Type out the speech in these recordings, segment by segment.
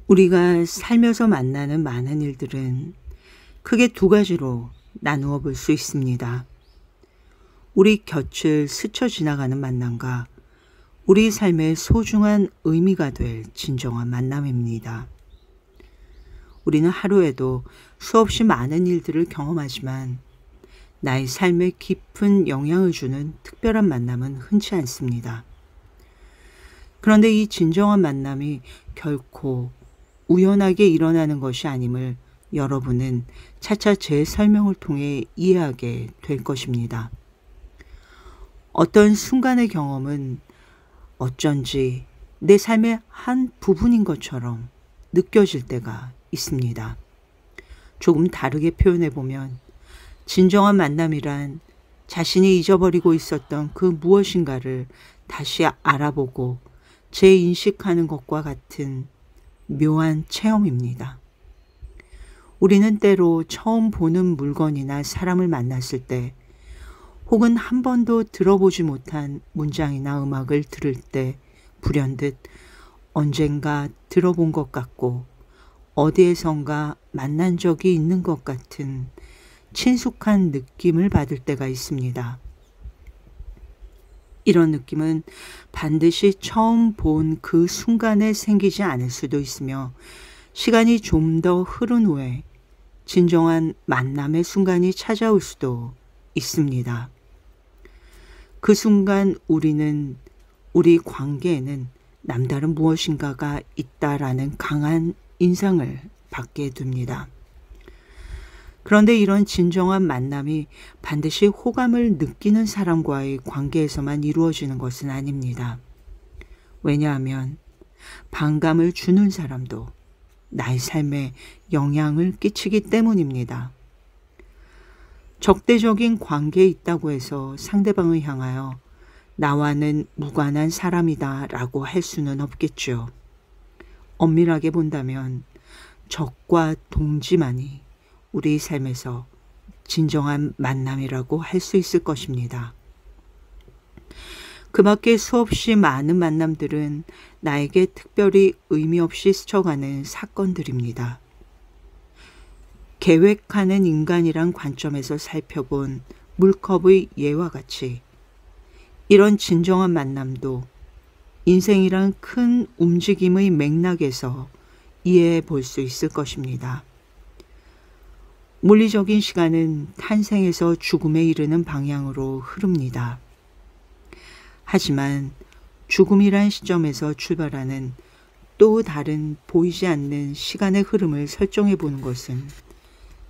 우리가 살면서 만나는 많은 일들은 크게 두 가지로 나누어 볼 수 있습니다. 우리 곁을 스쳐 지나가는 만남과 우리 삶의 소중한 의미가 될 진정한 만남입니다. 우리는 하루에도 수없이 많은 일들을 경험하지만 나의 삶에 깊은 영향을 주는 특별한 만남은 흔치 않습니다. 그런데 이 진정한 만남이 결코 우연하게 일어나는 것이 아님을 여러분은 차차 제 설명을 통해 이해하게 될 것입니다. 어떤 순간의 경험은 어쩐지 내 삶의 한 부분인 것처럼 느껴질 때가 있습니다. 조금 다르게 표현해 보면 진정한 만남이란 자신이 잊어버리고 있었던 그 무엇인가를 다시 알아보고 재인식하는 것과 같은 묘한 체험입니다. 우리는 때로 처음 보는 물건이나 사람을 만났을 때 혹은 한 번도 들어보지 못한 문장이나 음악을 들을 때 불현듯 언젠가 들어본 것 같고 어디에선가 만난 적이 있는 것 같은 친숙한 느낌을 받을 때가 있습니다. 이런 느낌은 반드시 처음 본 그 순간에 생기지 않을 수도 있으며 시간이 좀 더 흐른 후에 진정한 만남의 순간이 찾아올 수도 있습니다. 그 순간 우리 관계에는 남다른 무엇인가가 있다라는 강한 인상을 받게 됩니다. 그런데 이런 진정한 만남이 반드시 호감을 느끼는 사람과의 관계에서만 이루어지는 것은 아닙니다. 왜냐하면 반감을 주는 사람도 나의 삶에 영향을 끼치기 때문입니다. 적대적인 관계에 있다고 해서 상대방을 향하여 나와는 무관한 사람이다 라고 할 수는 없겠죠. 엄밀하게 본다면 적과 동지만이 우리 삶에서 진정한 만남이라고 할 수 있을 것입니다. 그 밖에 수없이 많은 만남들은 나에게 특별히 의미 없이 스쳐가는 사건들입니다. 계획하는 인간이란 관점에서 살펴본 물컵의 예와 같이 이런 진정한 만남도 인생이란 큰 움직임의 맥락에서 이해해 볼 수 있을 것입니다. 물리적인 시간은 탄생에서 죽음에 이르는 방향으로 흐릅니다. 하지만 죽음이란 시점에서 출발하는 또 다른 보이지 않는 시간의 흐름을 설정해 보는 것은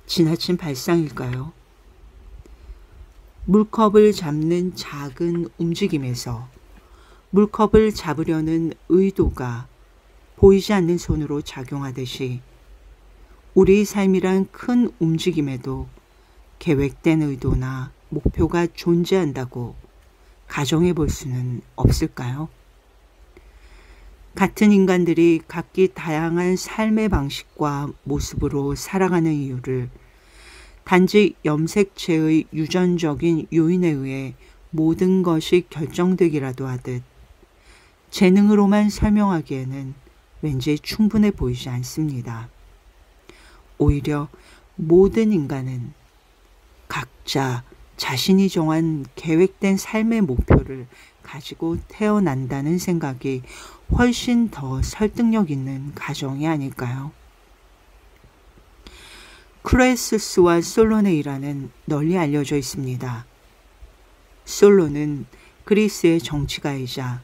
지나친 발상일까요? 물컵을 잡는 작은 움직임에서 물컵을 잡으려는 의도가 보이지 않는 손으로 작용하듯이 우리 삶이란 큰 움직임에도 계획된 의도나 목표가 존재한다고 가정해 볼 수는 없을까요? 같은 인간들이 각기 다양한 삶의 방식과 모습으로 살아가는 이유를 단지 염색체의 유전적인 요인에 의해 모든 것이 결정되기라도 하듯 재능으로만 설명하기에는 왠지 충분해 보이지 않습니다. 오히려 모든 인간은 각자 자신이 정한 계획된 삶의 목표를 가지고 태어난다는 생각이 훨씬 더 설득력 있는 가정이 아닐까요? 크레수스와 솔론의 일화는 널리 알려져 있습니다. 솔론은 그리스의 정치가이자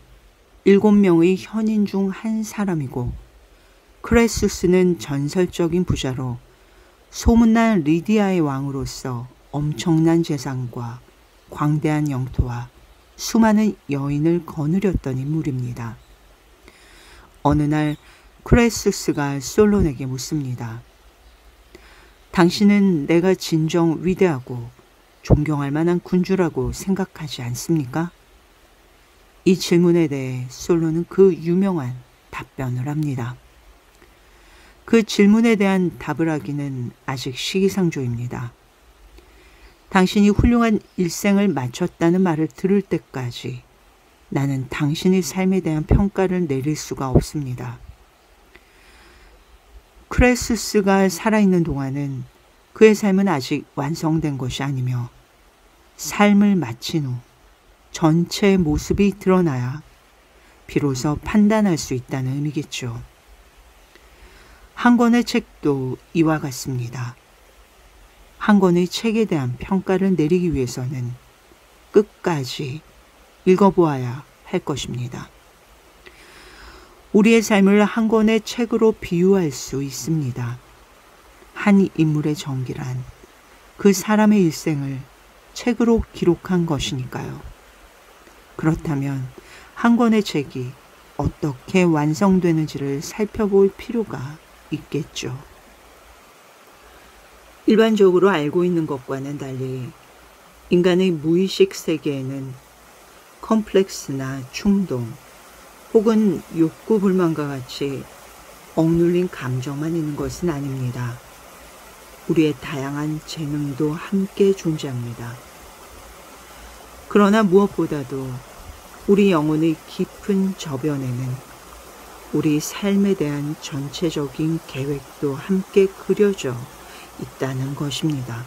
7명의 현인 중 한 사람이고 크레수스는 전설적인 부자로 소문난 리디아의 왕으로서 엄청난 재산과 광대한 영토와 수많은 여인을 거느렸던 인물입니다. 어느 날 크레수스가 솔론에게 묻습니다. 당신은 내가 진정 위대하고 존경할 만한 군주라고 생각하지 않습니까? 이 질문에 대해 솔론은 그 유명한 답변을 합니다. 그 질문에 대한 답을 하기는 아직 시기상조입니다. 당신이 훌륭한 일생을 마쳤다는 말을 들을 때까지 나는 당신의 삶에 대한 평가를 내릴 수가 없습니다. 크레수스가 살아있는 동안은 그의 삶은 아직 완성된 것이 아니며 삶을 마친 후 전체의 모습이 드러나야 비로소 판단할 수 있다는 의미겠죠. 한 권의 책도 이와 같습니다. 한 권의 책에 대한 평가를 내리기 위해서는 끝까지 읽어보아야 할 것입니다. 우리의 삶을 한 권의 책으로 비유할 수 있습니다. 한 인물의 전기란 그 사람의 일생을 책으로 기록한 것이니까요. 그렇다면 한 권의 책이 어떻게 완성되는지를 살펴볼 필요가 있겠죠. 일반적으로 알고 있는 것과는 달리 인간의 무의식 세계에는 컴플렉스나 충동 혹은 욕구 불만과 같이 억눌린 감정만 있는 것은 아닙니다. 우리의 다양한 재능도 함께 존재합니다. 그러나 무엇보다도 우리 영혼의 깊은 저변에는 우리 삶에 대한 전체적인 계획도 함께 그려져 있다는 것입니다.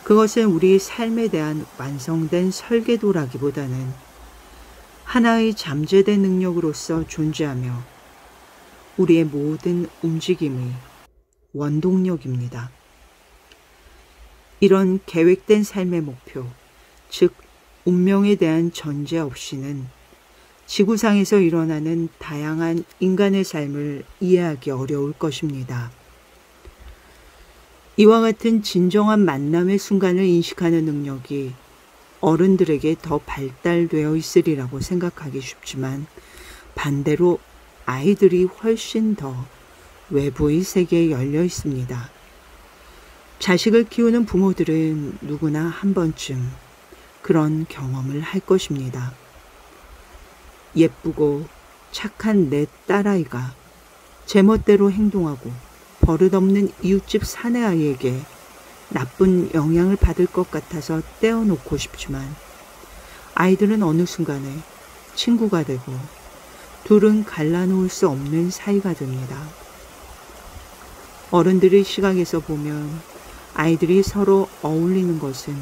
그것은 우리 삶에 대한 완성된 설계도라기보다는 하나의 잠재된 능력으로서 존재하며 우리의 모든 움직임의 원동력입니다. 이런 계획된 삶의 목표, 즉 운명에 대한 전제 없이는 지구상에서 일어나는 다양한 인간의 삶을 이해하기 어려울 것입니다. 이와 같은 진정한 만남의 순간을 인식하는 능력이 어른들에게 더 발달되어 있으리라고 생각하기 쉽지만 반대로 아이들이 훨씬 더 외부의 세계에 열려 있습니다. 자식을 키우는 부모들은 누구나 한 번쯤 그런 경험을 할 것입니다. 예쁘고 착한 내 딸아이가 제멋대로 행동하고 버릇없는 이웃집 사내아이에게 나쁜 영향을 받을 것 같아서 떼어놓고 싶지만 아이들은 어느 순간에 친구가 되고 둘은 갈라놓을 수 없는 사이가 됩니다. 어른들의 시각에서 보면 아이들이 서로 어울리는 것은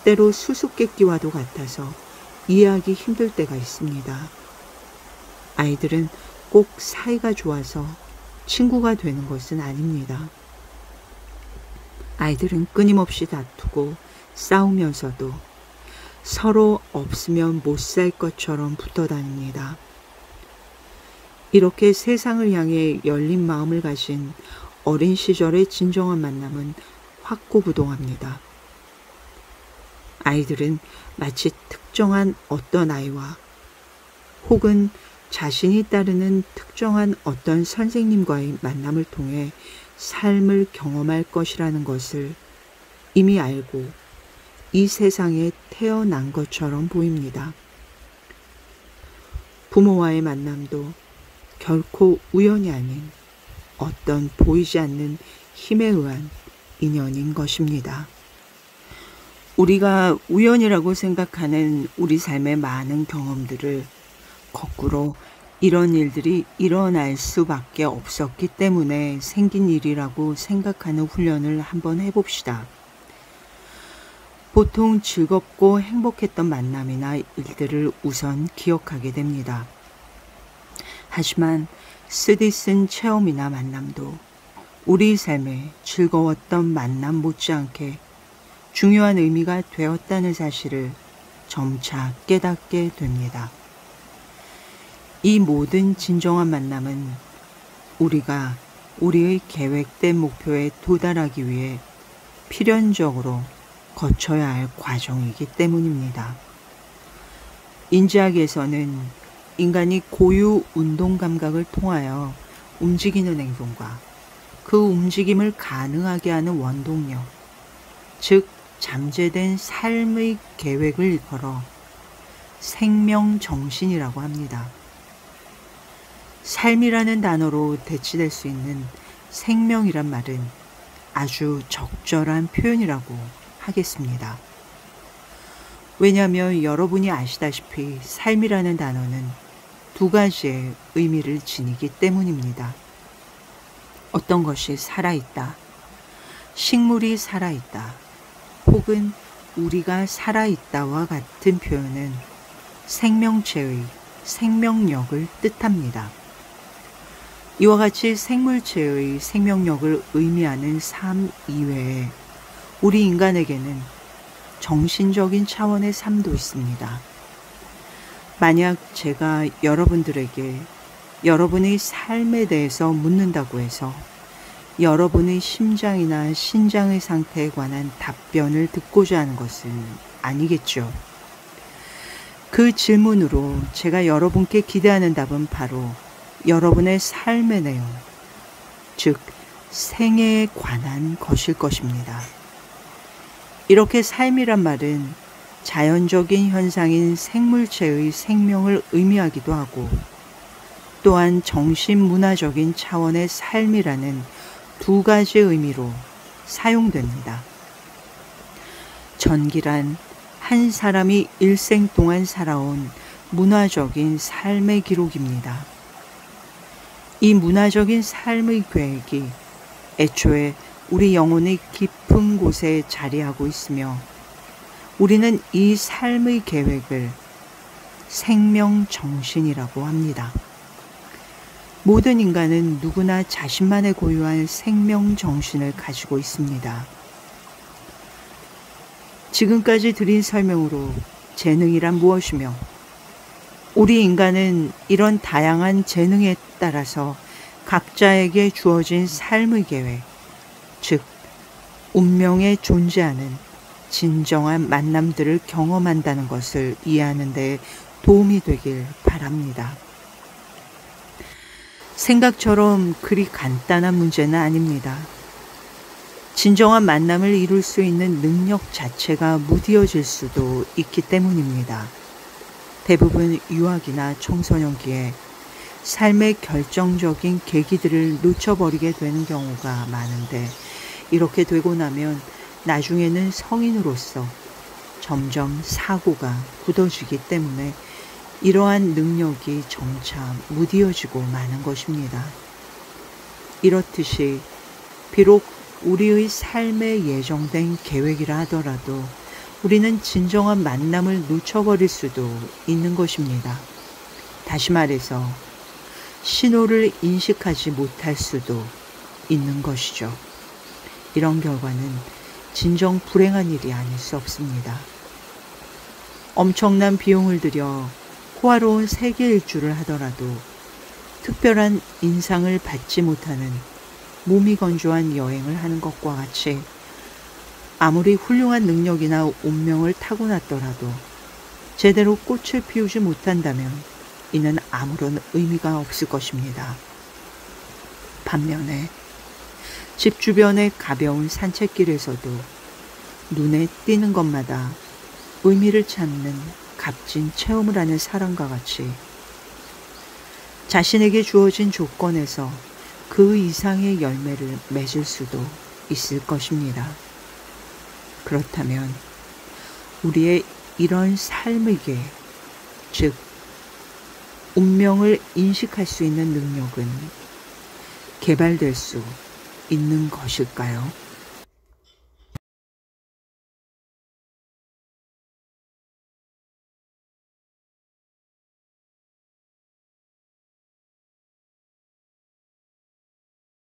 때로 수수께끼와도 같아서 이해하기 힘들 때가 있습니다. 아이들은 꼭 사이가 좋아서 친구가 되는 것은 아닙니다. 아이들은 끊임없이 다투고 싸우면서도 서로 없으면 못 살 것처럼 붙어 다닙니다. 이렇게 세상을 향해 열린 마음을 가진 어린 시절의 진정한 만남은 확고부동합니다. 아이들은 마치 특정한 어떤 아이와 혹은 자신이 따르는 특정한 어떤 선생님과의 만남을 통해 삶을 경험할 것이라는 것을 이미 알고 이 세상에 태어난 것처럼 보입니다. 부모와의 만남도 결코 우연이 아닌 어떤 보이지 않는 힘에 의한 인연인 것입니다. 우리가 우연이라고 생각하는 우리 삶의 많은 경험들을 거꾸로 이런 일들이 일어날 수밖에 없었기 때문에 생긴 일이라고 생각하는 훈련을 한번 해봅시다. 보통 즐겁고 행복했던 만남이나 일들을 우선 기억하게 됩니다. 하지만 쓰디쓴 체험이나 만남도 우리 삶에 즐거웠던 만남 못지않게 중요한 의미가 되었다는 사실을 점차 깨닫게 됩니다. 이 모든 진정한 만남은 우리가 우리의 계획된 목표에 도달하기 위해 필연적으로 거쳐야 할 과정이기 때문입니다. 인지학에서는 인간이 고유 운동 감각을 통하여 움직이는 행동과 그 움직임을 가능하게 하는 원동력, 즉 잠재된 삶의 계획을 일컬어 생명정신이라고 합니다. 삶이라는 단어로 대치될 수 있는 생명이란 말은 아주 적절한 표현이라고 하겠습니다. 왜냐하면 여러분이 아시다시피 삶이라는 단어는 두 가지의 의미를 지니기 때문입니다. 어떤 것이 살아있다, 식물이 살아있다, 혹은 우리가 살아있다와 같은 표현은 생명체의 생명력을 뜻합니다. 이와 같이 생물체의 생명력을 의미하는 삶 이외에 우리 인간에게는 정신적인 차원의 삶도 있습니다. 만약 제가 여러분들에게 여러분의 삶에 대해서 묻는다고 해서 여러분의 심장이나 신장의 상태에 관한 답변을 듣고자 하는 것은 아니겠죠. 그 질문으로 제가 여러분께 기대하는 답은 바로 여러분의 삶의 내용, 즉 생애에 관한 것일 것입니다. 이렇게 삶이란 말은 자연적인 현상인 생물체의 생명을 의미하기도 하고 또한 정신문화적인 차원의 삶이라는 두 가지 의미로 사용됩니다. 전기란 한 사람이 일생 동안 살아온 문화적인 삶의 기록입니다. 이 문화적인 삶의 계획이 애초에 우리 영혼의 깊은 곳에 자리하고 있으며 우리는 이 삶의 계획을 생명정신이라고 합니다. 모든 인간은 누구나 자신만의 고유한 생명정신을 가지고 있습니다. 지금까지 드린 설명으로 재능이란 무엇이며 우리 인간은 이런 다양한 재능에 따라서 각자에게 주어진 삶의 계획, 즉 운명에 존재하는 진정한 만남들을 경험한다는 것을 이해하는 데 도움이 되길 바랍니다. 생각처럼 그리 간단한 문제는 아닙니다. 진정한 만남을 이룰 수 있는 능력 자체가 무디어질 수도 있기 때문입니다. 대부분 유학이나 청소년기에 삶의 결정적인 계기들을 놓쳐버리게 되는 경우가 많은데 이렇게 되고 나면 나중에는 성인으로서 점점 사고가 굳어지기 때문에 이러한 능력이 점차 무디어지고 마는 것입니다. 이렇듯이 비록 우리의 삶에 예정된 계획이라 하더라도 우리는 진정한 만남을 놓쳐버릴 수도 있는 것입니다. 다시 말해서 신호를 인식하지 못할 수도 있는 것이죠. 이런 결과는 진정 불행한 일이 아닐 수 없습니다. 엄청난 비용을 들여 호화로운 세계 일주를 하더라도 특별한 인상을 받지 못하는 몸이 건조한 여행을 하는 것과 같이 아무리 훌륭한 능력이나 운명을 타고났더라도 제대로 꽃을 피우지 못한다면 이는 아무런 의미가 없을 것입니다. 반면에 집 주변의 가벼운 산책길에서도 눈에 띄는 것마다 의미를 찾는 값진 체험을 하는 사람과 같이 자신에게 주어진 조건에서 그 이상의 열매를 맺을 수도 있을 것입니다. 그렇다면 우리의 이런 삶의 계획, 즉 운명을 인식할 수 있는 능력은 개발될 수 있는 것일까요?